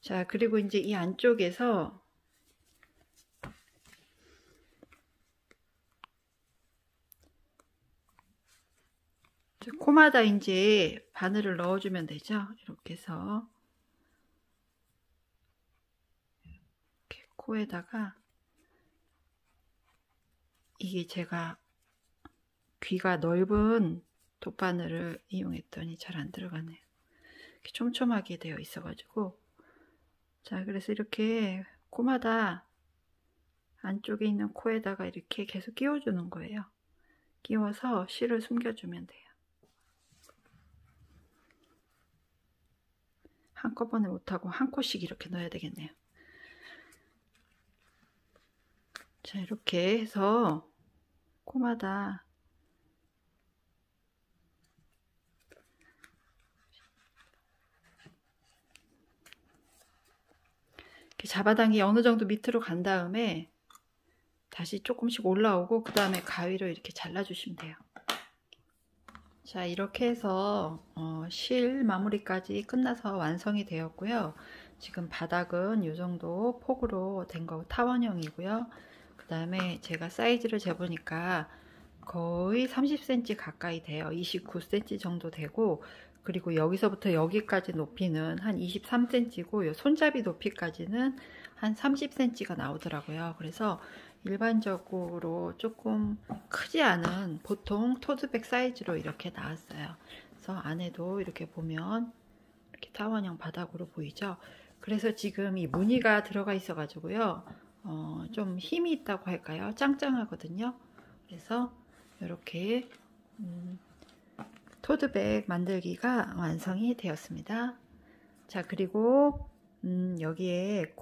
자, 그리고 이제 이 안쪽에서 코마다 이제 바늘을 넣어주면 되죠. 이렇게 해서 이렇게 코에다가, 이게 제가 귀가 넓은 돗바늘을 이용했더니 잘 안 들어가네요. 이렇게 촘촘하게 되어 있어가지고, 자, 그래서 이렇게 코마다 안쪽에 있는 코에다가 이렇게 계속 끼워주는 거예요. 끼워서 실을 숨겨주면 돼요. 한꺼번에 못하고 한 코씩 이렇게 넣어야 되겠네요. 자, 이렇게 해서 코마다 이렇게 잡아당기 어느 정도 밑으로 간 다음에 다시 조금씩 올라오고 그 다음에 가위로 이렇게 잘라주시면 돼요. 자, 이렇게 해서 실 마무리까지 끝나서 완성이 되었고요. 지금 바닥은 이 정도 폭으로 된 거 타원형이고요. 그 다음에 제가 사이즈를 재보니까 거의 30cm 가까이 돼요. 29cm 정도 되고, 그리고 여기서부터 여기까지 높이는 한 23cm고 손잡이 높이까지는 한 30cm가 나오더라고요. 그래서 일반적으로 조금 크지 않은 보통 토드백 사이즈로 이렇게 나왔어요. 그래서 안에도 이렇게 보면 이렇게 타원형 바닥으로 보이죠. 그래서 지금 이 무늬가 들어가 있어 가지고요, 좀 힘이 있다고 할까요? 짱짱하거든요. 그래서 이렇게 토드백 만들기가 완성이 되었습니다. 자, 그리고 여기에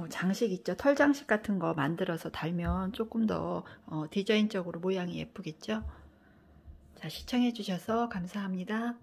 장식 있죠? 털 장식 같은 거 만들어서 달면 조금 더 디자인적으로 모양이 예쁘겠죠? 자, 시청해 주셔서 감사합니다.